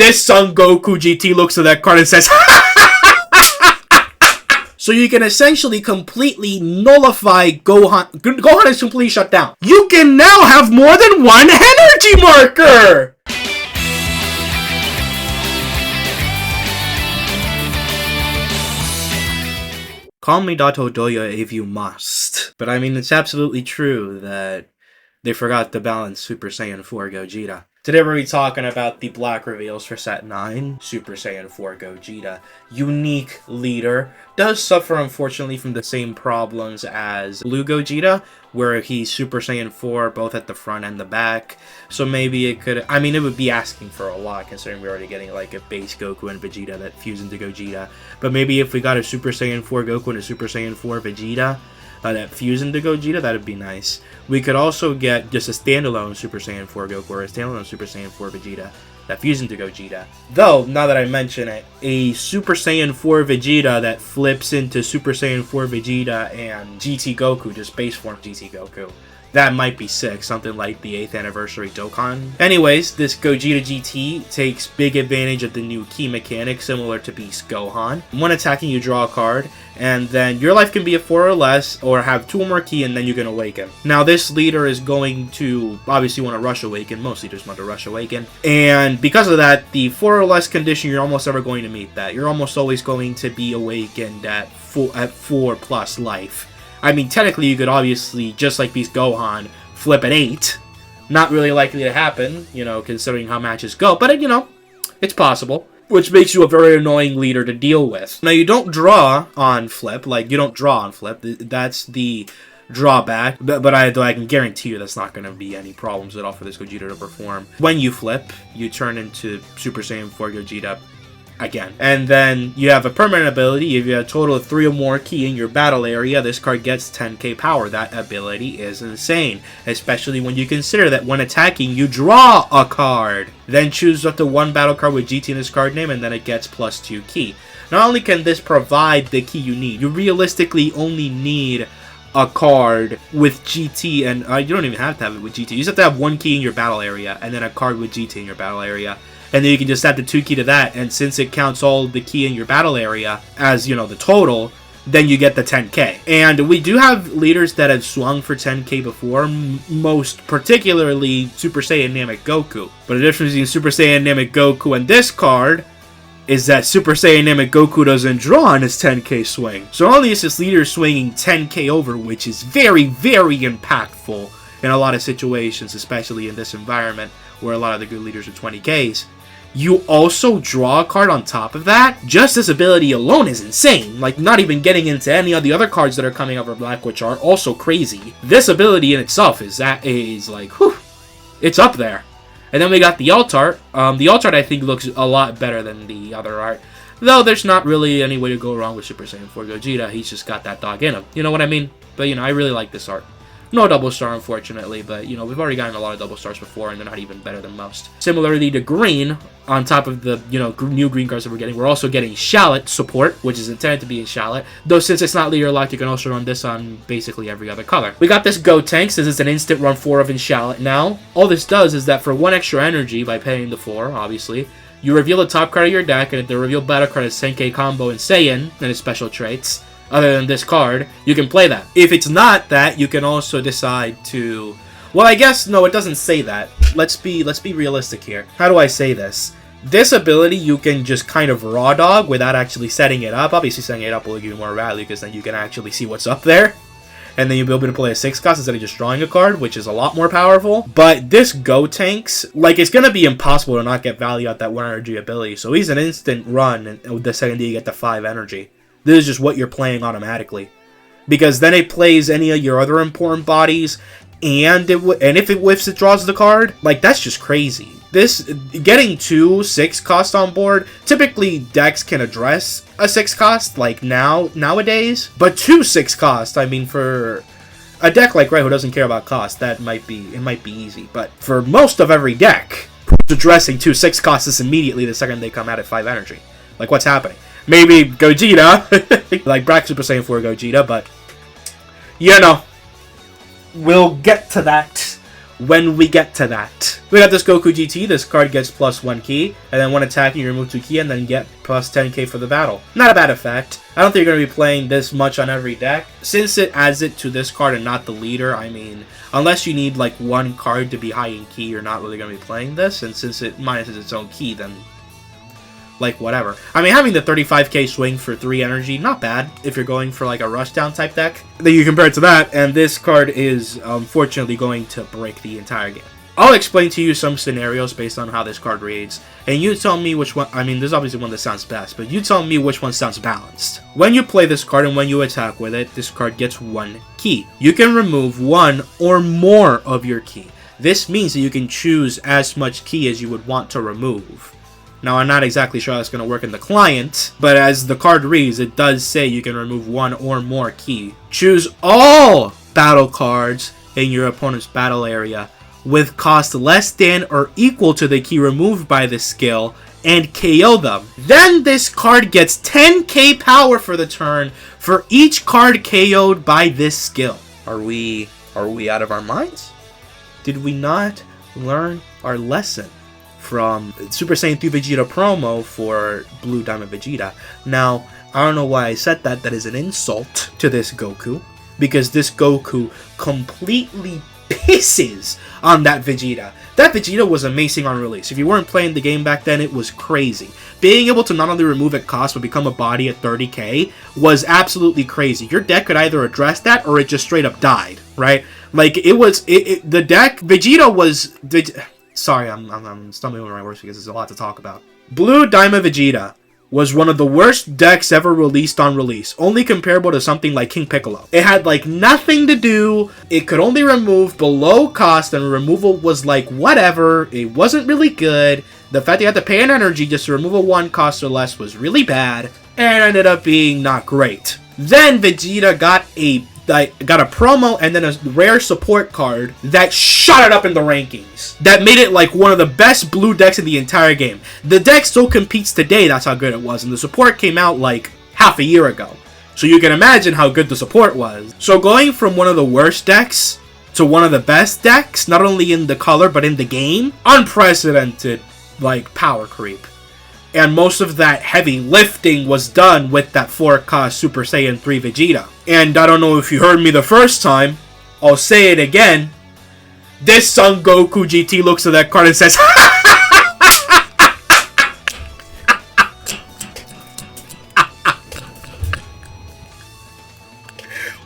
this Son Goku GT looks at that card and says, so you can essentially completely nullify Gohan. Gohan is completely shut down. You can now have more than one energy marker! Call me Dato Doya if you must. But I mean, it's absolutely true that they forgot to balance Super Saiyan 4 Gogeta. Today we're going to be talking about the black reveals for Set 9, Super Saiyan 4 Gogeta. Unique leader. Does suffer, unfortunately, from the same problems as Blue Gogeta, where he's Super Saiyan 4 both at the front and the back. So maybe it could... I mean, it would be asking for a lot, considering we're already getting like a base Goku and Vegeta that fuse into Gogeta. But maybe if we got a Super Saiyan 4 Goku and a Super Saiyan 4 Vegeta, that fuse into Gogeta, that'd be nice. We could also get just a standalone Super Saiyan 4 Goku or a standalone Super Saiyan 4 Vegeta that fuse into Gogeta. Though, now that I mention it, a Super Saiyan 4 Vegeta that flips into Super Saiyan 4 Vegeta and GT Goku, just base form GT Goku. That might be sick, something like the 8th anniversary Dokkan. Anyways, this Gogeta GT takes big advantage of the new key mechanic similar to Beast Gohan. When attacking, you draw a card, and then your life can be a 4 or less, or have 2 or more key, and then you can awaken. Now, this leader is going to obviously want to rush awaken. Most leaders want to rush awaken. And because of that, the 4 or less condition, you're almost never going to meet that. You're almost always going to be awakened at 4 plus life. I mean, technically, you could obviously, just like Beast Gohan, flip at 8. Not really likely to happen, you know, considering how matches go. But, you know, it's possible. Which makes you a very annoying leader to deal with. Now, you don't draw on flip. Like, you don't draw on flip. That's the drawback. But I can guarantee you that's not going to be any problems at all for this Gogeta to perform. When you flip, you turn into Super Saiyan 4 Gogeta again. And then you have a permanent ability. If you have a total of 3 or more key in your battle area, this card gets 10k power. That ability is insane, especially when you consider that when attacking, you draw a card. Then choose up to 1 battle card with GT in this card name, and then it gets plus 2 key. Not only can this provide the key you need, you realistically only need a card with GT, and you don't even have to have it with GT. You just have to have 1 key in your battle area, and then a card with GT in your battle area. And then you can just add the 2 key to that, and since it counts all the key in your battle area as, you know, the total, then you get the 10k. And we do have leaders that have swung for 10k before, most particularly Super Saiyan Namek Goku. But the difference between Super Saiyan Namek Goku and this card is that Super Saiyan Namek Goku doesn't draw on his 10k swing. So not only is this leader swinging 10k over, which is very, very impactful in a lot of situations, especially in this environment where a lot of the good leaders are 20ks, you also draw a card on top of that. Just this ability alone is insane. Like, not even getting into any of the other cards that are coming out for Black, which are also crazy. This ability in itself is like, whew, it's up there. And then we got the alt art. The alt art, I think, looks a lot better than the other art. Though there's not really any way to go wrong with Super Saiyan 4 Gogeta. He's just got that dog in him. You know what I mean? But, you know, I really like this art. No double star, unfortunately, but, you know, we've already gotten a lot of double stars before, and they're not even better than most. Similarly to green, on top of the, you know, new green cards that we're getting, we're also getting Shallot support, which is intended to be in Shallot. Though, since it's not leader locked, you can also run this on basically every other color. We got this Gotenks. This is an instant run 4 of in Shallot now. All this does is that for 1 extra energy, by paying the 4, obviously, you reveal the top card of your deck, and if the revealed battle card is Senkai Combo and Saiyan, and its special traits, other than this card, you can play that. If it's not that, you can also decide to... Well, I guess, no, it doesn't say that. Let's be realistic here. How do I say this? This ability, you can just kind of raw dog without actually setting it up. Obviously, setting it up will give you more value, because then you can actually see what's up there. And then you'll be able to play a 6 cost instead of just drawing a card, which is a lot more powerful. But this Gotenks, like, it's going to be impossible to not get value out that 1 energy ability. So he's an instant run, and the second day you get the 5 energy. This is just what you're playing automatically. Because then it plays any of your other important bodies, and if it whiffs, it draws the card. Like, that's just crazy. This, getting 2 6 cost on board, typically decks can address a 6 cost, like nowadays. But 2 6 cost, I mean, for a deck like Red who doesn't care about cost, it might be easy. But for most of every deck, addressing 2 6 costs immediately the second they come out at 5 energy. Like, what's happening? Maybe Gogeta, like Black Super Saiyan 4 Gogeta, but, you know, we'll get to that when we get to that. We got this Goku GT. This card gets +1 ki, and then when attacking, you remove 2 ki, and then get +10k for the battle. Not a bad effect. I don't think you're going to be playing this much on every deck. Since it adds it to this card and not the leader, I mean, unless you need like one card to be high in ki, you're not really going to be playing this. And since it minuses its own ki, then like whatever. I mean, having the 35k swing for 3 energy, not bad if you're going for like a rushdown type deck. Then you compare it to that, and this card is unfortunately going to break the entire game. I'll explain to you some scenarios based on how this card reads, and you tell me which one. I mean, there's obviously one that sounds best, but you tell me which one sounds balanced. When you play this card and when you attack with it, this card gets 1 ki. You can remove 1 or more of your ki. This means that you can choose as much ki as you would want to remove. Now, I'm not exactly sure how that's going to work in the client, but as the card reads, it does say you can remove 1 or more ki. Choose all battle cards in your opponent's battle area with cost less than or equal to the ki removed by this skill and KO them. Then this card gets 10k power for the turn for each card KO'd by this skill. Are we out of our minds? Did we not learn our lesson from Super Saiyan 3 Vegeta promo for Blue Diamond Vegeta? Now, I don't know why I said that. That is an insult to this Goku, because this Goku completely pisses on that Vegeta. That Vegeta was amazing on release. If you weren't playing the game back then, it was crazy. Being able to not only remove at cost, but become a body at 30k was absolutely crazy. Your deck could either address that, or it just straight up died, right? Like, the deck, Vegeta was... Sorry, I'm stumbling over my words because there's a lot to talk about. Blue Diamond Vegeta was one of the worst decks ever released on release, only comparable to something like King Piccolo. It had like nothing to do, it could only remove below cost, and removal was like whatever, it wasn't really good. The fact that you had to pay an energy just to remove a 1 cost or less was really bad, and ended up being not great. Then Vegeta got a promo and then a rare support card that shot it up in the rankings. That made it like one of the best blue decks in the entire game. The deck still competes today, that's how good it was. And the support came out like half a year ago. So you can imagine how good the support was. So going from one of the worst decks to one of the best decks, not only in the color but in the game, unprecedented like power creep. And most of that heavy lifting was done with that 4-cost Super Saiyan 3 Vegeta. And I don't know if you heard me the first time, I'll say it again. This Son Goku GT looks at that card and says,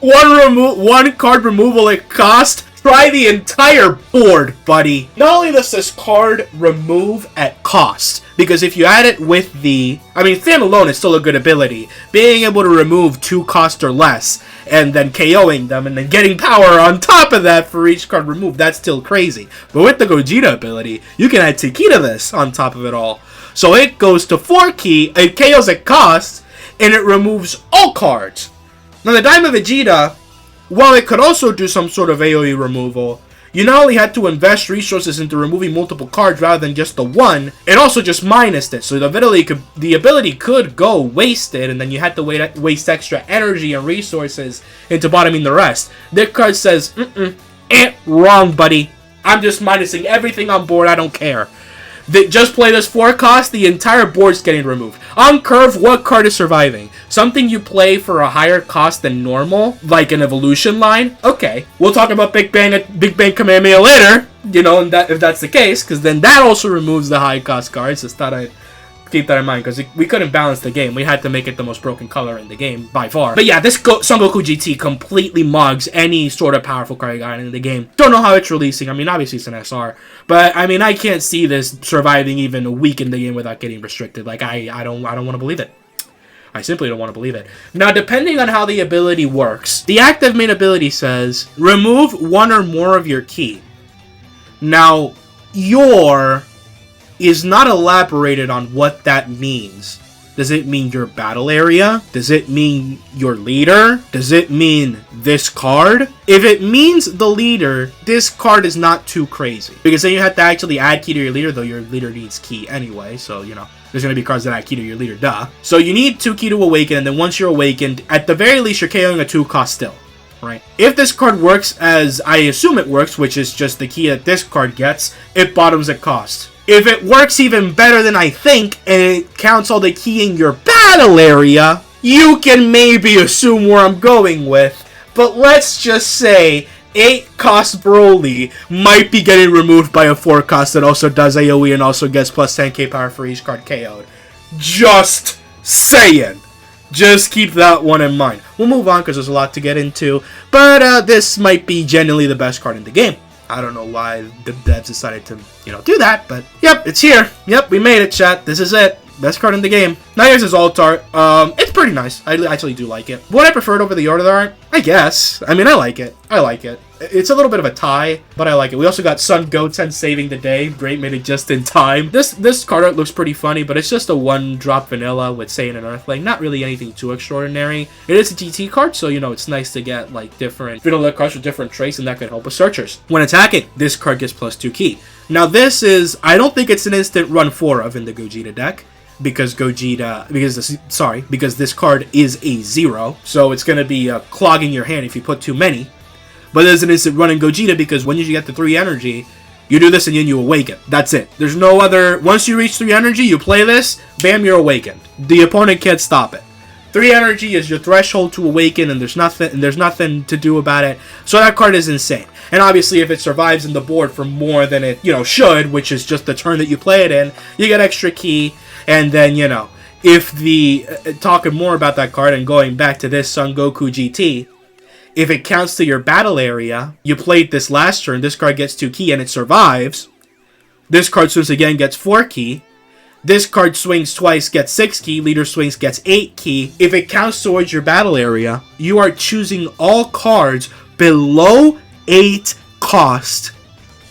one card removal at cost? Try the entire board, buddy. Not only does this card remove at cost, because if you add it with the... I mean, standalone is still a good ability. Being able to remove 2 cost or less, and then KOing them, and then getting power on top of that for each card removed, that's still crazy. But with the Gogeta ability, you can add 2 ki to this on top of it all. So it goes to 4 ki, it KOs at cost, and it removes all cards. Now the Diamond Vegeta, while it could also do some sort of AoE removal, you not only had to invest resources into removing multiple cards rather than just the one, it also just minused it. So the ability could go wasted, and then you had to waste extra energy and resources into bottoming the rest. This card says, wrong, buddy. I'm just minusing everything on board, I don't care. Just play this 4 cost, the entire board's getting removed. On curve, what card is surviving? Something you play for a higher cost than normal, like an evolution line? Okay, we'll talk about Big Bang Kamehameha later, you know, if that's the case, because then that also removes the high cost cards. Just thought I'd keep that in mind, because we couldn't balance the game. We had to make it the most broken color in the game, by far. But yeah, this Son Goku GT completely mugs any sort of powerful card you got in the game. Don't know how it's releasing. I mean, obviously it's an SR. But, I mean, I can't see this surviving even a week in the game without getting restricted. Like, I don't want to believe it. I simply don't want to believe it. Now, depending on how the ability works, the active main ability says, remove 1 or more of your ki. Now, your is not elaborated on what that means. Does it mean your battle area? Does it mean your leader? Does it mean this card? If it means the leader, this card is not too crazy. Because then you have to actually add ki to your leader, though your leader needs ki anyway. So, you know, there's going to be cards that add ki to your leader, duh. So you need 2 ki to awaken, and then once you're awakened, at the very least, you're KOing a 2 cost still. right? If this card works as I assume it works, which is just the key that this card gets, it bottoms at cost. If it works even better than I think, and it counts all the ki in your battle area, you can maybe assume where I'm going with. But let's just say 8-cost Broly might be getting removed by a 4-cost that also does AoE and also gets plus 10k power for each card KO'd. Just saying. Just keep that one in mind. We'll move on because there's a lot to get into, but this might be genuinely the best card in the game. I don't know why the devs decided to, do that, but yep, it's here. Yep, we made it, chat. This is it. Best card in the game. Now here's his Altar. It's pretty nice. I actually do like it. Would I prefer it over the Order art? I guess. I mean, I like it. It's a little bit of a tie, but I like it. We also got Son Goten saving the day. Great, made it just in time. This card art looks pretty funny, but it's just a 1-drop vanilla with Saiyan and Earthling. Not really anything too extraordinary. It is a GT card, so, it's nice to get, different vanilla cards with different traits, and that can help with searchers. When attacking, this card gets plus 2 ki. Now, this is... I don't think it's an instant run 4 of in the Gogeta deck. Because this card is a 0, so it's going to be clogging your hand if you put too many. But there's an instant run in Gogeta because when you get the 3 energy, you do this and then you awaken. That's it. There's no other... Once you reach 3 energy, you play this, bam, you're awakened. The opponent can't stop it. 3 energy is your threshold to awaken, and there's nothing to do about it. So that card is insane. And obviously, if it survives in the board for more than it, should, which is just the turn that you play it in, you get extra ki. And then, if talking more about that card and going back to this Son Goku GT, if it counts to your battle area, you played this last turn, this card gets 2 ki and it survives. This card swings again, gets 4 ki. This card swings twice, gets 6 ki. Leader swings, gets 8 ki. If it counts towards your battle area, you are choosing all cards below 8 cost,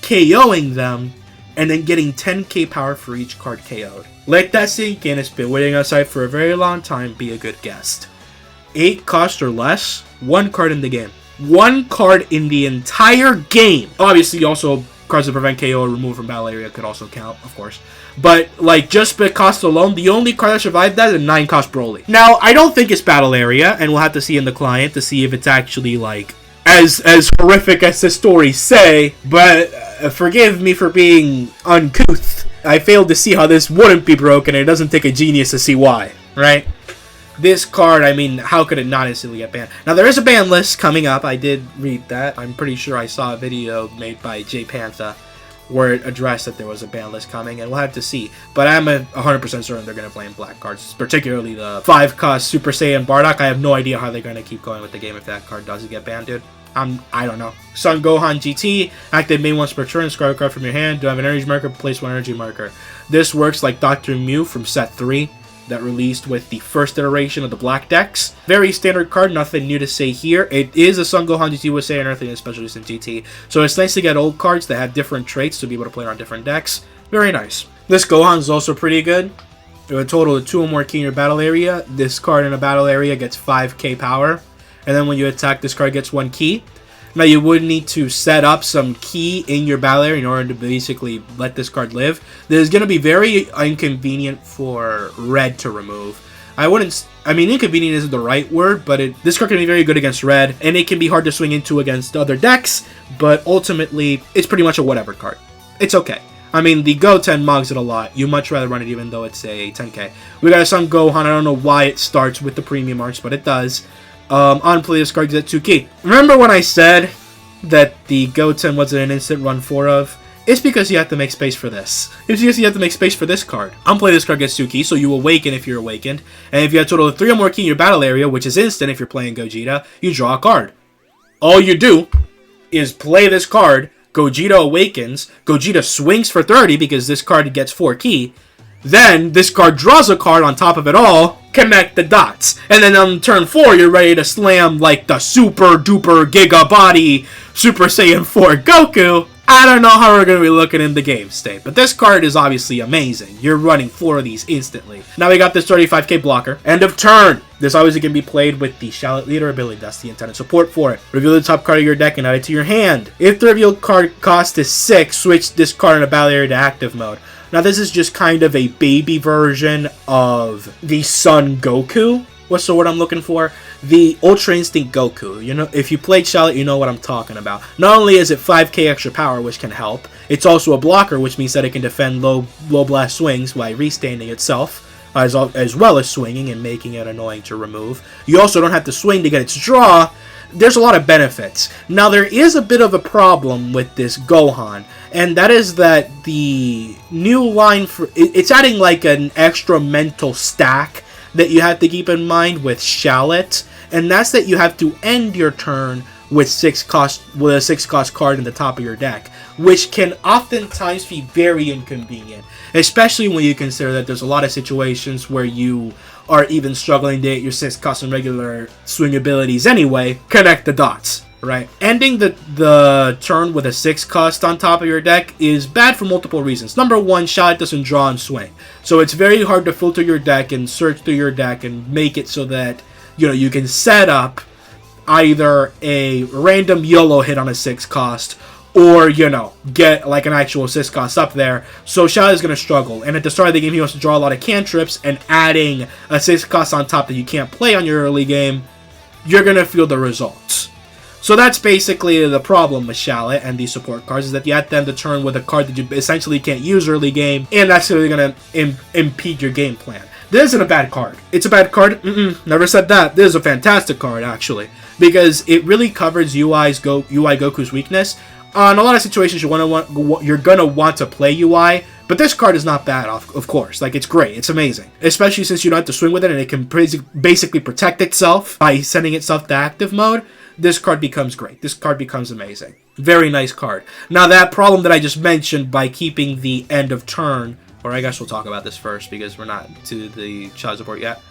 KOing them, and then getting 10k power for each card KO'd. Let that sink in. It's been waiting outside for a very long time. Be a good guest. 8 cost or less, 1 card in the game. 1 card in the entire game. Obviously, also, cards that prevent KO or remove from battle area could also count, of course. But, just by cost alone, the only card that survived that is a 9-cost Broly. Now, I don't think it's battle area, and we'll have to see in the client to see if it's actually, as horrific as the stories say, but forgive me for being uncouth. I failed to see how this wouldn't be broken, and it doesn't take a genius to see why, right? This card, I mean, how could it not instantly get banned? Now, there is a ban list coming up. I did read that. I'm pretty sure I saw a video made by J Pantha where it addressed that there was a ban list coming, and we'll have to see. But I'm 100% certain they're going to blame black cards, particularly the 5-cost Super Saiyan Bardock. I have no idea how they're going to keep going with the game if that card doesn't get banned, dude. I don't know. Son Gohan GT, active main once per turn, discard a card from your hand, do have an energy marker, place 1 energy marker. This works like Dr. Mew from set 3 that released with the first iteration of the black decks. Very standard card, nothing new to say here. It is a Son Gohan GT with Saiyan Earthling, especially in GT. So it's nice to get old cards that have different traits to be able to play on different decks. Very nice. This Gohan is also pretty good. With a total of 2 or more ki in your battle area. This card in a battle area gets 5k power. And then when you attack, this card gets 1 ki. Now, you would need to set up some ki in your battle area in order to basically let this card live. This is going to be very inconvenient for red to remove. I mean, inconvenient isn't the right word, but this card can be very good against red, and it can be hard to swing into against other decks, but ultimately, it's pretty much a whatever card. It's okay. I mean, the Goten mugs it a lot. You much rather run it even though it's a 10k. We got a Son Gohan. I don't know why it starts with the premium arts, but it does. On play, this card gets 2 ki. Remember when I said that the Goten wasn't an instant run 4 of? It's because you have to make space for this. It's because you have to make space for this card. On play, this card gets 2 ki, so you awaken if you're awakened. And if you have a total of 3 or more ki in your battle area, which is instant if you're playing Gogeta, you draw a card. All you do is play this card, Gogeta awakens, Gogeta swings for 30 because this card gets 4 ki. Then, this card draws a card on top of it all, connect the dots. And then on turn 4, you're ready to slam like the super duper giga body Super Saiyan 4 Goku. I don't know how we're going to be looking in the game state, but this card is obviously amazing. You're running 4 of these instantly. Now we got this 35k blocker. End of turn. This obviously can be played with the Shallot Leader ability. That's the intended support for it. Reveal the top card of your deck and add it to your hand. If the revealed card cost is 6, switch this card in a battle area to active mode. Now this is just kind of a baby version of the Son Goku. what's the word I'm looking for? The Ultra Instinct Goku. You know, if you played Charlotte, you know what I'm talking about. Not only is it 5k extra power, which can help, it's also a blocker, which means that it can defend low blast swings while restanding itself, as well as swinging and making it annoying to remove. You also don't have to swing to get its draw. There's a lot of benefits. Now, there is a bit of a problem with this Gohan, and that is that the new line for it's adding like an extra mental stack that you have to keep in mind with Shallot, and that's that you have to end your turn with a 6-cost card in the top of your deck, which can oftentimes be very inconvenient, especially when you consider that there's a lot of situations where you are even struggling to get your 6-cost and regular swing abilities anyway. Connect the dots, right? Ending the turn with a 6-cost on top of your deck is bad for multiple reasons. Number one, Shallot doesn't draw and swing, so it's very hard to filter your deck and search through your deck and make it so that, you know, you can set up either a random YOLO hit on a 6-cost, or, you know, get like an actual 6-cost up there. So Shallot is going to struggle, and at the start of the game he wants to draw a lot of cantrips, and adding a 6-cost on top that you can't play on your early game, you're going to feel the results. So that's basically the problem with Shallot and these support cards, is that you have to end the turn with a card that you essentially can't use early game, and that's really going to impede your game plan. This isn't a bad card. It's a bad card? Never said that. This is a fantastic card, actually, because it really covers UI Goku's weakness. In a lot of situations, you're gonna want to play UI, but this card is not bad, of course. Like, it's great. It's amazing. Especially since you don't have to swing with it, and it can basically protect itself by sending itself to active mode. This card becomes great. This card becomes amazing. Very nice card. Now, that problem that I just mentioned by keeping the end of turn, or I guess we'll talk about this first because we're not to the child support yet.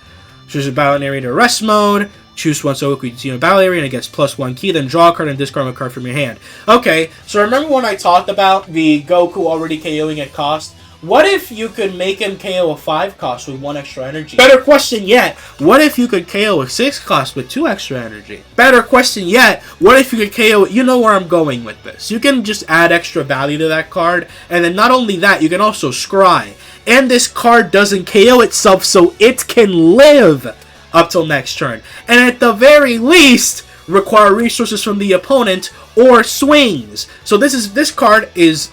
Choose a battle area to rest mode. Choose one Sogoku battle area and it gets +1 key. Then draw a card and discard a card from your hand. Okay, so remember when I talked about the Goku already KOing at cost? What if you could make him KO a 5-cost with 1 extra energy? Better question yet, what if you could KO a 6-cost with 2 extra energy? Better question yet, what if you could KO... You know where I'm going with this. You can just add extra value to that card, and then not only that, you can also scry. And this card doesn't KO itself, so it can live up till next turn. And at the very least, require resources from the opponent or swings. So this card is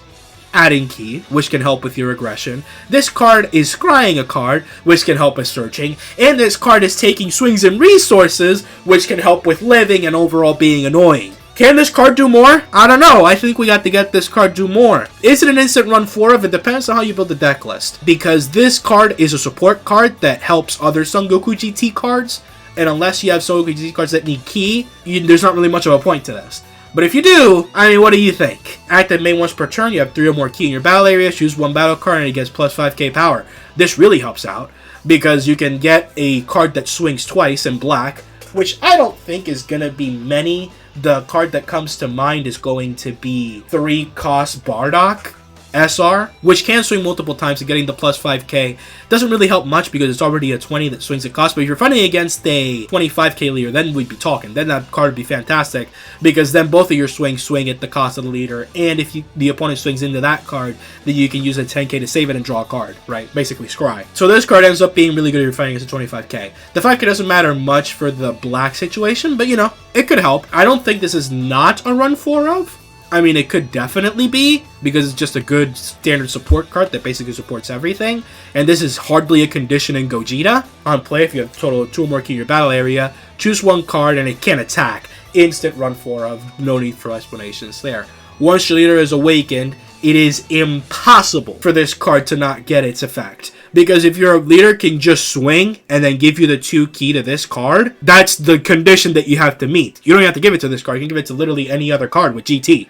adding key, which can help with your aggression. This card is scrying a card, which can help with searching. And this card is taking swings and resources, which can help with living and overall being annoying. Can this card do more? I don't know. I think we got to get this card do more. Is it an instant run 4 of? It depends on how you build the deck list. Because this card is a support card that helps other Son Goku GT cards. And unless you have Son Goku GT cards that need key, there's not really much of a point to this. But if you do, I mean, what do you think? Active main once per turn, you have 3 or more key in your battle area, choose 1 battle card, and it gets +5k power. This really helps out, because you can get a card that swings twice in black, which I don't think is going to be many. The card that comes to mind is going to be 3-cost Bardock SR, which can swing multiple times, and getting the +5k doesn't really help much because it's already a 20 that swings at cost. But if you're fighting against a 25k leader, then we'd be talking. Then that card would be fantastic, because then both of your swings swing at the cost of the leader, and if the opponent swings into that card, then you can use a 10k to save it and draw a card, right? Basically scry. So this card ends up being really good if you're fighting against a 25k. The 5k doesn't matter much for the black situation, but you know, it could help. I don't think this is not a run 4 of. I mean, it could definitely be, because it's just a good standard support card that basically supports everything. And this is hardly a condition in Gogeta. On play, if you have a total of 2 or more key in your battle area, choose 1 card and it can attack. Instant run 4 of, no need for explanations there. Once your leader is awakened, it is impossible for this card to not get its effect. Because if your leader can just swing and then give you the 2 key to this card, that's the condition that you have to meet. You don't have to give it to this card. You can give it to literally any other card with GT.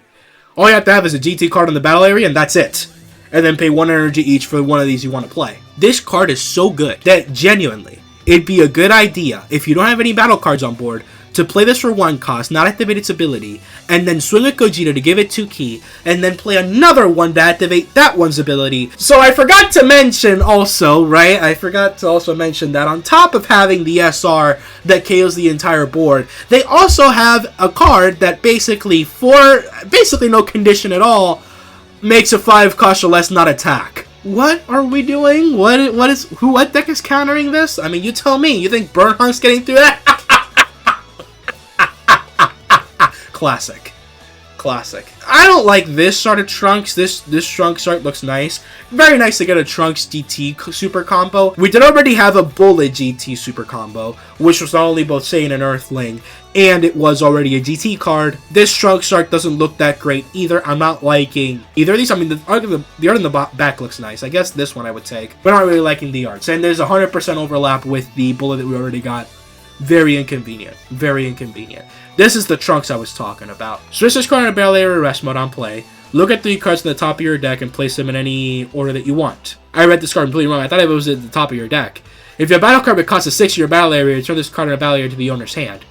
All you have to have is a GT card in the battle area, and that's it. And then pay 1 energy each for one of these you want to play. This card is so good that, genuinely, it'd be a good idea, if you don't have any battle cards on board, to play this for 1 cost, not activate its ability, and then swing with Gogeta to give it 2 key, and then play another one to activate that one's ability. So I forgot to mention also, right? I forgot to also mention that on top of having the SR that KOs the entire board, they also have a card that basically, for basically no condition at all, makes a 5 cost or less not attack. What are we doing? What deck is countering this? I mean, you tell me. You think Bernhardt's getting through that? Classic. Classic. I don't like this sort of Trunks. This Trunks art looks nice. Very nice to get a Trunks GT super combo. We did already have a Bullet GT super combo, which was not only both Saiyan and Earthling, and it was already a GT card. This Trunks art doesn't look that great either. I'm not liking either of these. I mean, the art in the back looks nice. I guess this one I would take, but I'm not really liking the arts. And there's 100% overlap with the Bullet that we already got. Very inconvenient. Very inconvenient. This is the Trunks I was talking about. Switch this card in a battle area rest mode on play. Look at 3 cards in the top of your deck and place them in any order that you want. I read this card completely wrong. I thought it was at the top of your deck. If you have a battle card that costs a 6 in your battle area, return this card in a battle area to the owner's hand.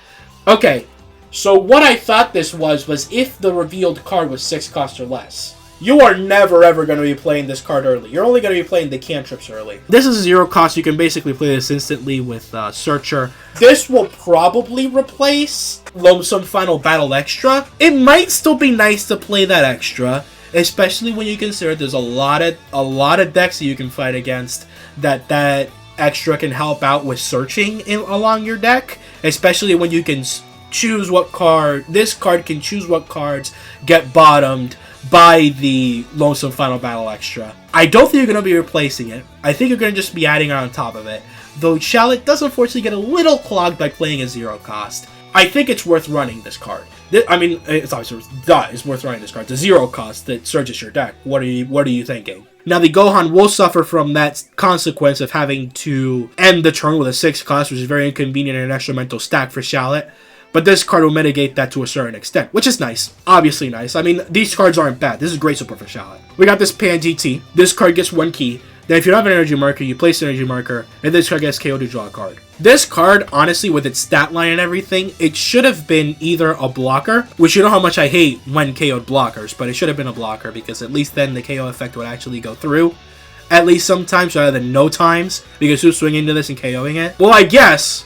Okay, so what I thought this was if the revealed card was 6 cost or less. You are never ever going to be playing this card early. You're only going to be playing the cantrips early. This is 0 cost. You can basically play this instantly with Searcher. This will probably replace Lonesome Final Battle Extra. It might still be nice to play that extra, especially when you consider there's a lot of decks that you can fight against that extra can help out with searching along your deck, especially when you can choose what card. This card can choose what cards get bottomed by the Lonesome Final Battle Extra. I don't think you're going to be replacing it. I think you're going to just be adding it on top of it. Though Shallot does unfortunately get a little clogged by playing a 0 cost. I think it's worth running this card. I mean, it's obviously it's worth running this card. It's a 0 cost that searches your deck. What are you thinking? Now, the Gohan will suffer from that consequence of having to end the turn with a 6 cost, which is very inconvenient and an extra mental stack for Shallot. But this card will mitigate that to a certain extent, which is nice. Obviously nice. I mean, these cards aren't bad. This is great support for Shallot. We got this Pan GT. This card gets 1 key. Then if you don't have an energy marker, you place an energy marker, and this card gets KO to draw a card. This card, honestly, with its stat line and everything, it should have been either a blocker, which you know how much I hate when KO'd blockers, but it should have been a blocker, because at least then the KO effect would actually go through. At least sometimes, rather than no times, because who's swinging into this and KOing it? Well, I guess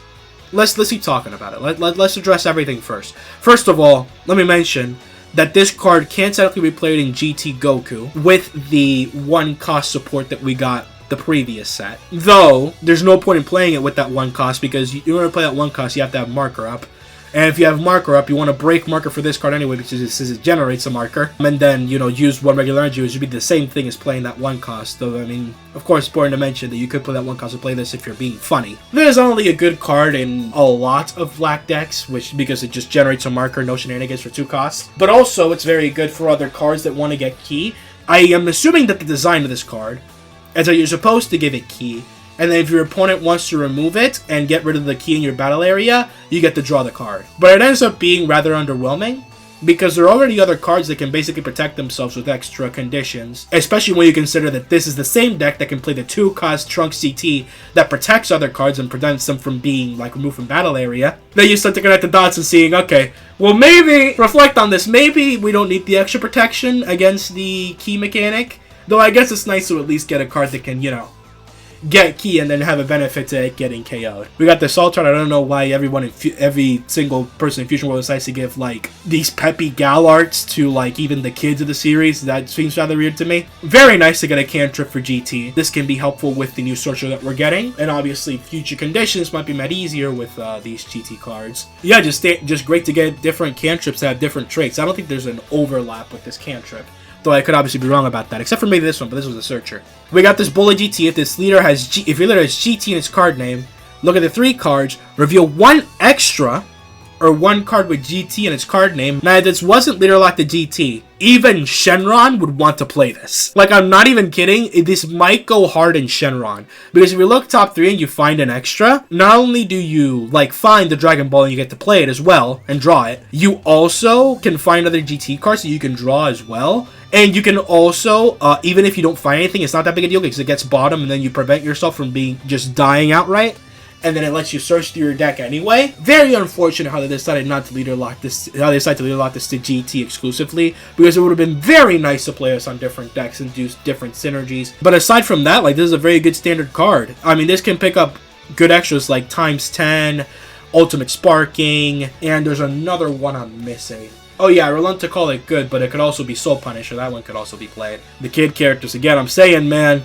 let's keep talking about it. Let's address everything first. First of all, let me mention that this card can technically be played in GT Goku with the 1 cost support that we got the previous set. Though, there's no point in playing it with that 1 cost, because in order to play that 1 cost, you have to have marker up. And if you have marker up, you want to break marker for this card anyway, because it generates a marker. And then, use 1 regular energy, which would be the same thing as playing that 1 cost. Though, I mean, of course, it's important to mention that you could play that 1 cost to play this if you're being funny. This is only a good card in a lot of black decks, because it just generates a marker, no shenanigans for 2 costs. But also, it's very good for other cards that want to get key. I am assuming that the design of this card is that you're supposed to give it key, and then if your opponent wants to remove it and get rid of the key in your battle area, you get to draw the card. But it ends up being rather underwhelming, because there are already other cards that can basically protect themselves with extra conditions, especially when you consider that this is the same deck that can play the 2-cost Trunks GT that protects other cards and prevents them from being removed from battle area. Then you start to connect the dots and seeing, okay, well maybe, reflect on this, maybe we don't need the extra protection against the key mechanic, though I guess it's nice to at least get a card that can, get key and then have a benefit to it getting KO'd. We got this Ultron. I don't know why every single person in Fusion World decides to give these peppy gal arts to even the kids of the series. That seems rather weird to me. Very nice to get a cantrip for GT. This can be helpful with the new Searcher that we're getting, and obviously future conditions might be made easier with these GT cards. Yeah, just great to get different cantrips that have different traits. I don't think there's an overlap with this cantrip, though I could obviously be wrong about that, except for maybe this one, but this was a Searcher. We got this Bullet GT. If your leader has GT in its card name, look at the 3 cards, reveal 1 extra, or 1 card with GT in its card name. Now, if this wasn't leader locked to GT, even Shenron would want to play this. I'm not even kidding, this might go hard in Shenron, because if you look top 3 and you find an extra, not only do you, find the Dragon Ball and you get to play it as well, and draw it, you also can find other GT cards that you can draw as well. And you can also, even if you don't find anything, it's not that big a deal because it gets bottom and then you prevent yourself from just dying outright. And then it lets you search through your deck anyway. Very unfortunate how they decided not to leader lock this. How they decided to leader lock this to GT exclusively, because it would have been very nice to play us on different decks and do different synergies. But aside from that, this is a very good standard card. I mean, this can pick up good extras like times 10, ultimate sparking, and there's another one I'm missing. Oh yeah, I reluctant to call it good, but it could also be Soul Punisher. That one could also be played. The kid characters, again, I'm saying, man,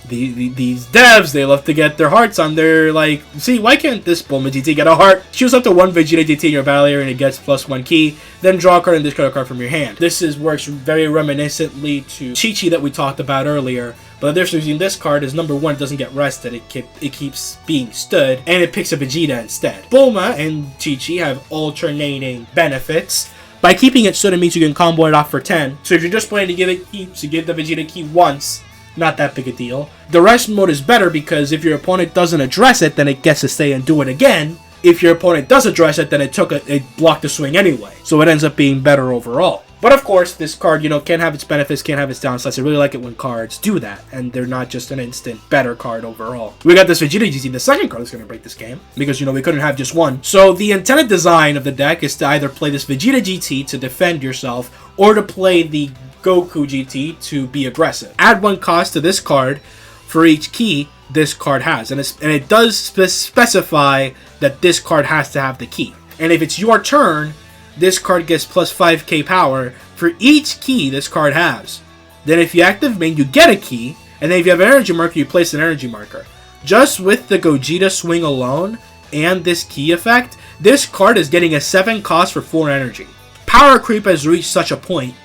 these devs, they love to get their hearts on their, like, see, why can't this Bulma GT get a heart? Choose up to one Vegeta GT in your battle area and it gets +1 key, then draw a card and discard a card from your hand. This works very reminiscently to Chi-Chi that we talked about earlier, but the difference between this card is, number one, it doesn't get rested, it keeps being stood, and it picks a Vegeta instead. Bulma and Chi-Chi have alternating benefits. By keeping it stood, it means you can combo it off for 10, so if you're just planning to give it keeps, you give the Vegeta key once, not that big a deal. The rest mode is better because if your opponent doesn't address it, then it gets to stay and do it again. If your opponent does address it, then it blocked the swing anyway. So it ends up being better overall. But of course, this card, can have its benefits, can't have its downsides. I really like it when cards do that, and they're not just an instant better card overall. We got this Vegeta GT, the second card that's going to break this game, because, we couldn't have just one. So the intended design of the deck is to either play this Vegeta GT to defend yourself, or to play the Goku GT to be aggressive. Add 1 cost to this card for each key this card has, and it does specify that this card has to have the key. And if it's your turn, this card gets plus 5k power for each key this card has. Then if you active main, you get a key, and then if you have an energy marker, you place an energy marker. Just with the Gogeta swing alone and this key effect, this card is getting a 7 cost for 4 energy. Power creep has reached such a point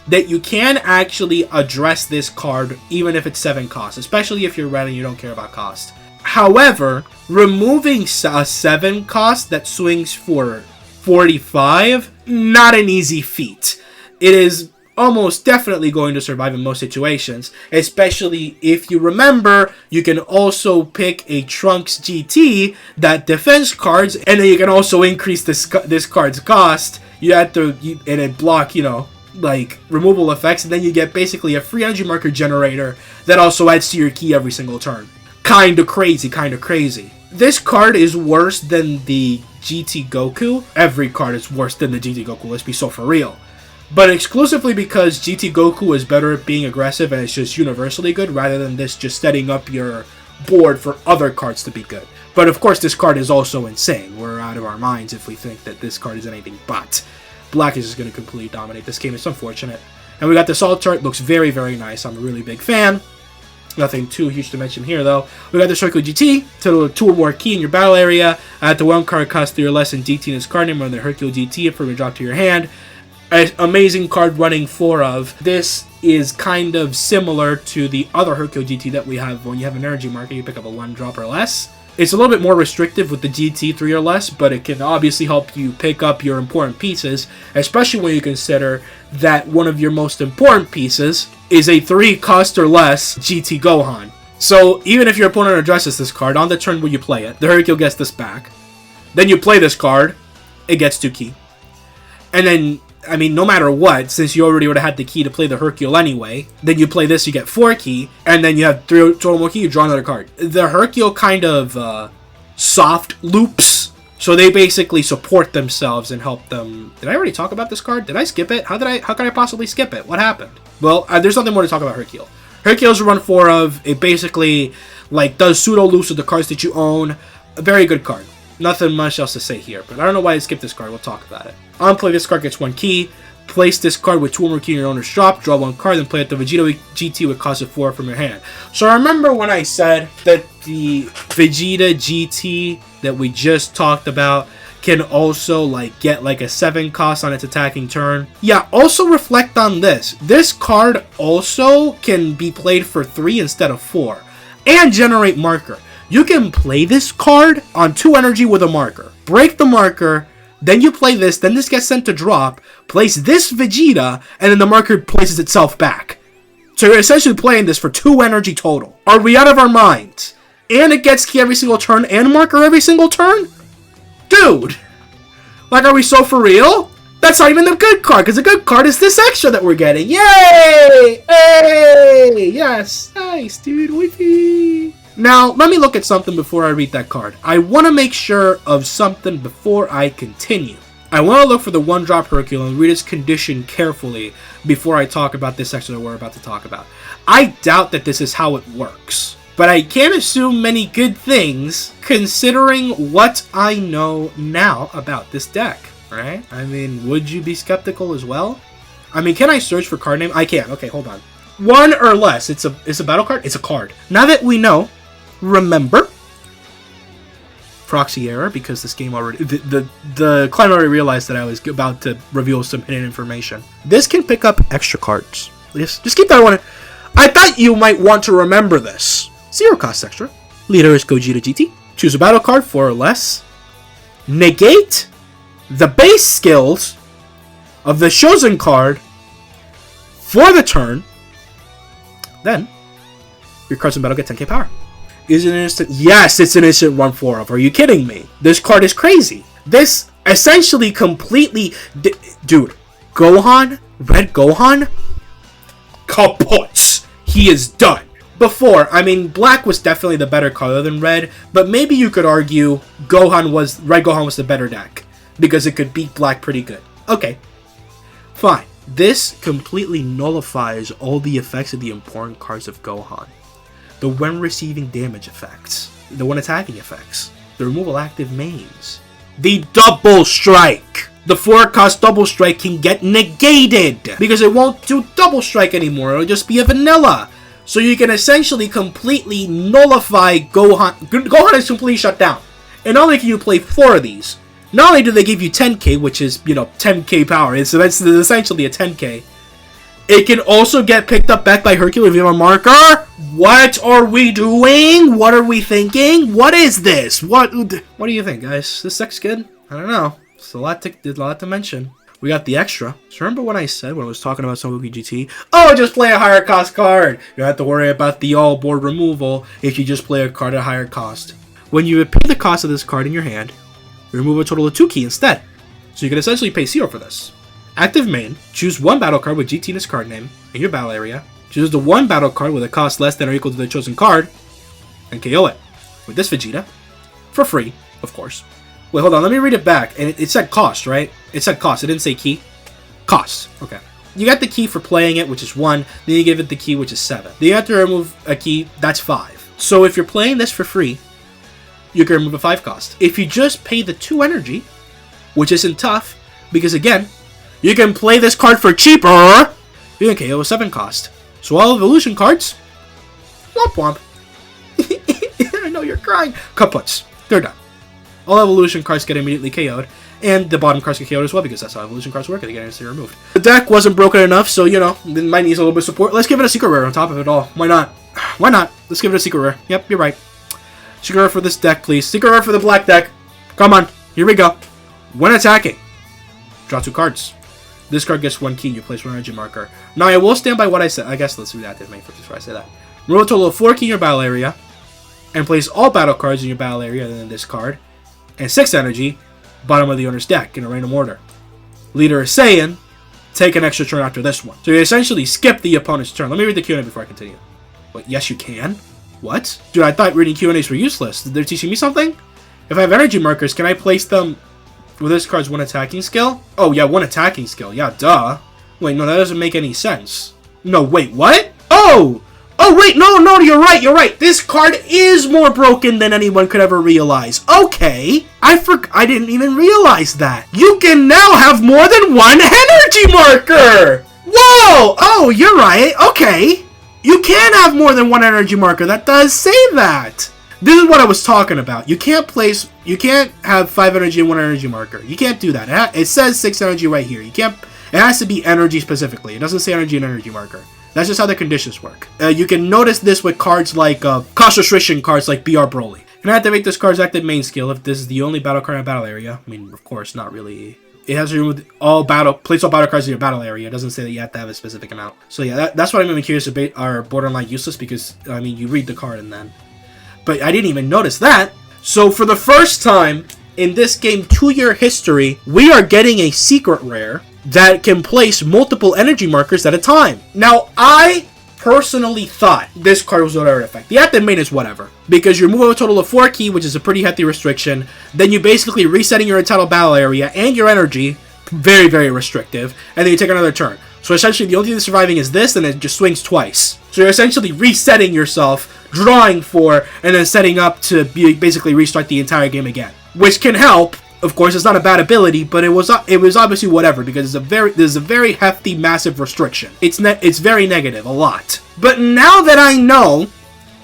that you can actually address this card even if it's 7 cost, especially if you're red and you don't care about cost. However, removing a 7 cost that swings for 45, not an easy feat. It is almost definitely going to survive in most situations, especially if you remember you can also pick a Trunks GT that defends cards, and then you can also increase this card's cost. You have to and it block, like removal effects, and then you get basically a free energy marker generator that also adds to your key every single turn. Kinda crazy. This card is worse than the GT Goku. Every card is worse than the GT Goku, let's be so for real. But exclusively because GT Goku is better at being aggressive and it's just universally good, rather than this just setting up your board for other cards to be good. But of course this card is also insane. We're out of our minds if we think that this card is anything but. Black is just going to completely dominate this game. It's unfortunate. And we got this alt art. Looks very, very nice. I'm a really big fan. Nothing too huge to mention here, though. We got the Hercule GT. To 2 or more key in your battle area. Add the 1 card cost 3 or less in GT in its card name on the Hercule GT for a drop to your hand. An amazing card running 4 of. This is kind of similar to the other Hercule GT that we have. When you have an energy marker, you pick up a 1 drop or less. It's a little bit more restrictive with the GT 3 or less, but it can obviously help you pick up your important pieces, especially when you consider that one of your most important pieces is a 3 cost or less GT Gohan. So even if your opponent addresses this card, on the turn where you play it, the Hercule gets this back. Then you play this card, it gets 2 key. And then, no matter what, since you already would have had the key to play the Hercule anyway, then you play this, you get 4 key, and then you have 3 total more key, you draw another card. The Hercule kind of soft loops, so they basically support themselves and help them. Did I already talk about this card? Did I skip it? How could I possibly skip it? What happened? Well, there's nothing more to talk about Hercule. Hercule's a run 4 of. It basically does pseudo loops with the cards that you own. A very good card. Nothing much else to say here, but I don't know why I skipped this card. We'll talk about it. On play, this card gets 1 key. Place this card with 2 or more key in your owner's drop. Draw 1 card, then play it the Vegeta GT with cost of 4 from your hand. So remember when I said that the Vegeta GT that we just talked about can also get a 7 cost on its attacking turn? Yeah, also reflect on this. This card also can be played for 3 instead of 4. And generate marker. You can play this card on 2 energy with a marker. Break the marker, then you play this, then this gets sent to drop, place this Vegeta, and then the marker places itself back. So you're essentially playing this for 2 energy total. Are we out of our minds? And it gets key every single turn and marker every single turn? Dude! Are we so for real? That's not even the good card, because the good card is this extra that we're getting. Yay! Hey! Yes! Nice, dude. Whippy! Now, let me look at something before I read that card. I want to make sure of something before I continue. I want to look for the 1-drop Hercule and read its condition carefully before I talk about this section that we're about to talk about. I doubt that this is how it works, but I can't assume many good things considering what I know now about this deck. right? I mean, would you be skeptical as well? I mean, can I search for card name? I can. Okay, hold on. 1 or less. It's a battle card? It's a card. Now that we know, remember, proxy error, because this game already, the client already realized that I was about to reveal some hidden information. This can pick up extra cards. Just keep that one. I thought you might want to remember this. 0 cost extra. Leader is Gogeta GT. Choose a battle card, 4 or less. Negate the base skills of the chosen card for the turn. Then, your cards in battle get 10k power. Is it an instant? Yes, it's an instant 1/4 of. Are you kidding me? This card is crazy. This essentially completely... Dude, Gohan, Red Gohan, kaput. He is done. Before, I mean, Black was definitely the better color than Red, but maybe you could argue Red Gohan was the better deck, because it could beat Black pretty good. Okay, fine. This completely nullifies all the effects of the important cards of Gohan. The when receiving damage effects, the when attacking effects, the removal active mains, the double strike. The 4 cost double strike can get negated because it won't do double strike anymore. It'll just be a vanilla. So you can essentially completely nullify Gohan. Gohan is completely shut down. And not only can you play 4 of these, not only do they give you 10k, which is, 10k power, it's essentially a 10k, it can also get picked up back by Hercule via a marker. What are we doing? What are we thinking? What is this? What do you think, guys? This deck's good? I don't know. It's a lot to mention. We got the extra. So remember what I said when I was talking about Son Goku GT? Oh, just play a higher cost card. You don't have to worry about the all board removal if you just play a card at a higher cost. When you pay the cost of this card in your hand, you remove a total of 2 ki instead. So you can essentially pay 0 for this. Active main, choose 1 battle card with GT in its card name in your battle area. Choose the 1 battle card with a cost less than or equal to the chosen card, and KO it. With this Vegeta, for free, of course. Wait, hold on, let me read it back. And it said cost, right? It said cost, it didn't say key. Cost, okay. You got the key for playing it, which is 1. Then you give it the key, which is 7. Then you have to remove a key, that's 5. So if you're playing this for free, you can remove a 5 cost. If you just pay the 2 energy, which isn't tough, because again, you can play this card for cheaper, you can KO a 7 cost. So all evolution cards, womp womp. I know you're crying. Kaputs. They're done. All evolution cards get immediately KO'd, and the bottom cards get KO'd as well, because that's how evolution cards work, they get instantly removed. The deck wasn't broken enough, so, it might need a little bit of support. Let's give it a secret rare on top of it all. Why not? Why not? Let's give it a secret rare. Yep, you're right. Secret rare for this deck, please. Secret rare for the black deck. Come on. Here we go. When attacking, draw 2 cards. This card gets 1 key, you place 1 energy marker. Now, I will stand by what I said. I guess let's do that before I say that. Roll a total of 4 key in your battle area, and place all battle cards in your battle area other than this card, and 6 energy, bottom of the owner's deck, in a random order. Leader is saying, take an extra turn after this one. So you essentially skip the opponent's turn. Let me read the Q&A before I continue. Wait, yes you can? What? Dude, I thought reading Q&As were useless. They're teaching me something? If I have energy markers, can I place them with this card's 1 attacking skill? Oh, yeah, 1 attacking skill. Yeah, duh. Wait, no, that doesn't make any sense. No, wait, what? Oh! Oh, wait, no, you're right. This card is more broken than anyone could ever realize. Okay. I didn't even realize that. You can now have more than 1 energy marker! Whoa! Oh, you're right. Okay. You can have more than 1 energy marker. That does say that. This is what I was talking about. You can't have 5 energy and 1 energy marker. You can't do that. It says 6 energy right here. It has to be energy specifically. It doesn't say energy and energy marker. That's just how the conditions work. You can notice this with cards like, cost restriction cards like BR Broly. Can I activate this card's active main skill if this is the only battle card in a battle area? I mean, of course, not really. It has to remove place all battle cards in your battle area. It doesn't say that you have to have a specific amount. So yeah, that's what I'm even curious about, are borderline useless, because, I mean, you read the card and then. But I didn't even notice that. So for the first time in this game 2-year history, we are getting a secret rare that can place multiple energy markers at a time. Now, I personally thought this card was without effect. The active main is whatever, because you remove a total of 4 ki, which is a pretty hefty restriction. Then you basically resetting your entire battle area and your energy, very, very restrictive, and then you take another turn. So essentially, the only thing that's surviving is this, and it just swings twice. So you're essentially resetting yourself, drawing 4, and then setting up to basically restart the entire game again. Which can help, Of course, it's not a bad ability, but it was obviously whatever, because there's a very hefty, massive restriction. It's very negative, a lot. But now that I know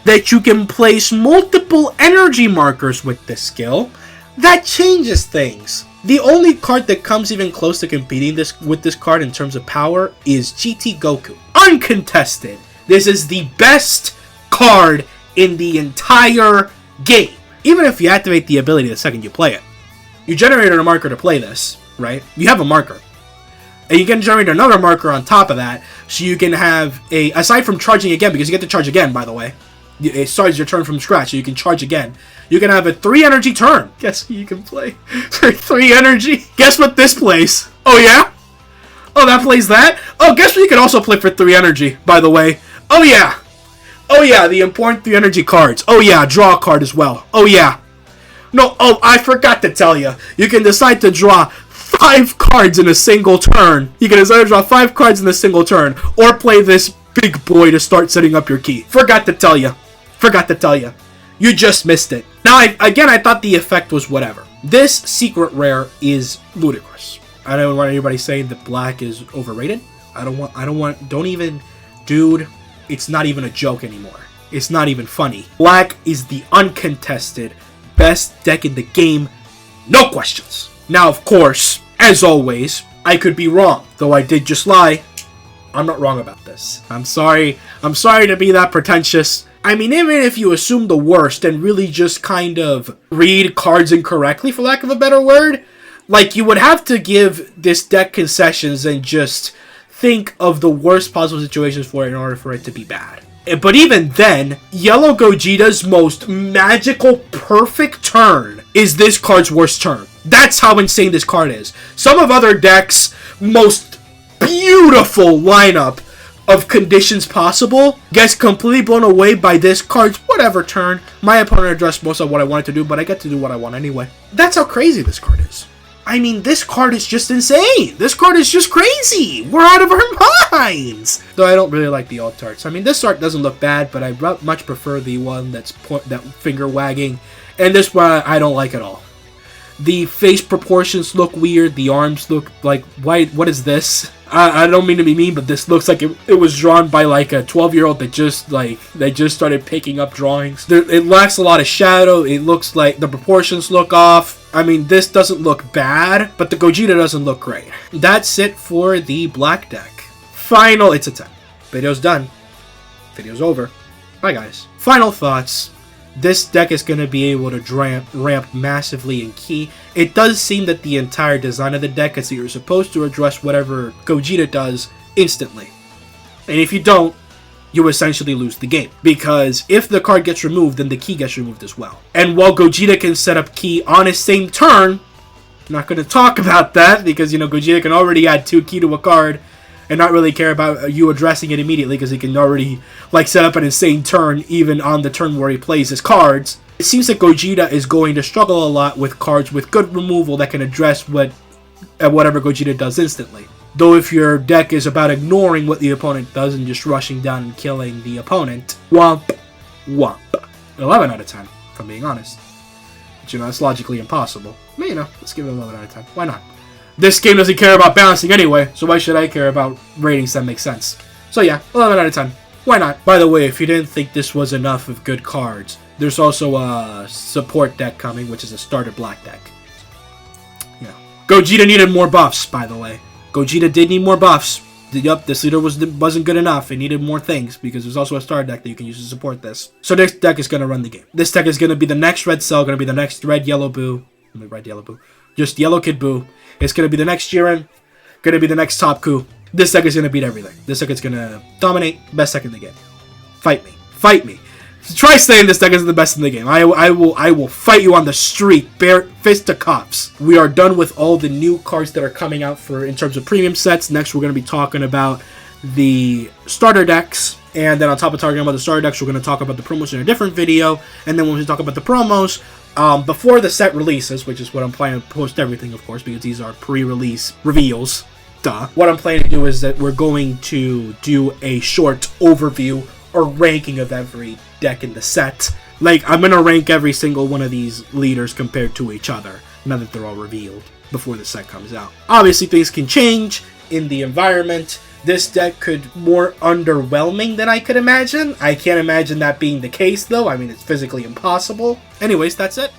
that you can place multiple energy markers with this skill, that changes things. The only card that comes even close to competing with this card in terms of power is GT Goku. Uncontested. This is the best card in the entire game. Even if you activate the ability the second you play it. You generated a marker to play this, right? You have a marker. And you can generate another marker on top of that, so you can have aside from charging again, because you get to charge again, by the way. It starts your turn from scratch, so you can charge again. You can have a 3 energy turn. Guess who you can play for 3 energy? Guess what this plays? Oh yeah? Oh, that plays that? Oh, guess what you can also play for 3 energy, by the way? Oh yeah. Oh yeah, the important 3 energy cards. Oh yeah, draw a card as well. Oh yeah. No, oh, I forgot to tell you. You can decide to draw 5 cards in a single turn. You can decide to draw 5 cards in a single turn. Or play this big boy to start setting up your key. Forgot to tell you. Forgot to tell you. You just missed it. Now, I thought the effect was whatever. This secret rare is ludicrous. I don't want anybody saying that black is overrated. Don't even, dude, it's not even a joke anymore. It's not even funny. Black is the uncontested best deck in the game. No questions. Now, of course, as always, I could be wrong. Though I did just lie. I'm not wrong about this. I'm sorry to be that pretentious. I mean, even if you assume the worst and really just kind of read cards incorrectly, for lack of a better word, like, you would have to give this deck concessions and just think of the worst possible situations for it in order for it to be bad. But even then, Yellow Gogeta's most magical, perfect turn is this card's worst turn. That's how insane this card is. Some of other decks' most beautiful lineup of conditions possible gets completely blown away by this card's whatever turn. My opponent addressed most of what I wanted to do, but I get to do what I want anyway. That's how crazy this card is. I mean, this card is just insane. This card is just crazy. We're out of our minds. Though I don't really like the alt arts. I mean, this art doesn't look bad, but I much prefer the one that's that finger wagging. And this one I don't like at all. The face proportions look weird. The arms look like, what is this? I don't mean to be mean, but this looks like it was drawn by like a 12-year-old that just started picking up drawings. It lacks a lot of shadow. It looks like the proportions look off. I mean, this doesn't look bad, but the Gogeta doesn't look great. That's it for the black deck. It's a 10. Video's done. Video's over. Bye, guys. Final thoughts. This deck is going to be able to ramp massively in key. It does seem that the entire design of the deck is that you're supposed to address whatever Gogeta does instantly. And if you don't, you essentially lose the game. Because if the card gets removed, then the key gets removed as well. And while Gogeta can set up key on his same turn, I'm not going to talk about that because, Gogeta can already add 2 key to a card and not really care about you addressing it immediately because he can already set up an insane turn even on the turn where he plays his cards. It seems that Gogeta is going to struggle a lot with cards with good removal that can address whatever Gogeta does instantly. Though if your deck is about ignoring what the opponent does and just rushing down and killing the opponent, womp, womp. 11 out of 10, if I'm being honest. But it's logically impossible. But let's give it 11 out of 10. Why not? This game doesn't care about balancing anyway, so why should I care about ratings that make sense? So yeah, 11 out of 10. Why not? By the way, if you didn't think this was enough of good cards, there's also a support deck coming, which is a starter black deck. Gogeta needed more buffs, by the way. Gogeta did need more buffs. Yup, this leader wasn't good enough. It needed more things, because there's also a starter deck that you can use to support this. So this deck is going to run the game. This deck is going to be the next Red Cell, going to be the next Red Yellow Boo. Red Yellow Boo. Just Yellow Kid Boo. It's going to be the next Jiren. Going to be the next Top Coup. This deck is going to beat everything. This deck is going to dominate. Best deck in the game. Fight me. Fight me. Try saying this deck isn't the best in the game. I will fight you on the street, bare fist to cuffs. We are done with all the new cards that are coming out in terms of premium sets. Next, we're going to be talking about the starter decks. And then on top of talking about the starter decks, we're going to talk about the promos in a different video. And then when we talk about the promos, before the set releases, which is what I'm planning to post everything, of course, because these are pre-release reveals. Duh. What I'm planning to do is that we're going to do a short overview or ranking of every deck in the set. I'm going to rank every single one of these leaders compared to each other. now that they're all revealed before the set comes out. Obviously, things can change in the environment. This deck could more underwhelming than I could imagine. I can't imagine that being the case, though. I mean, it's physically impossible. Anyways, that's it.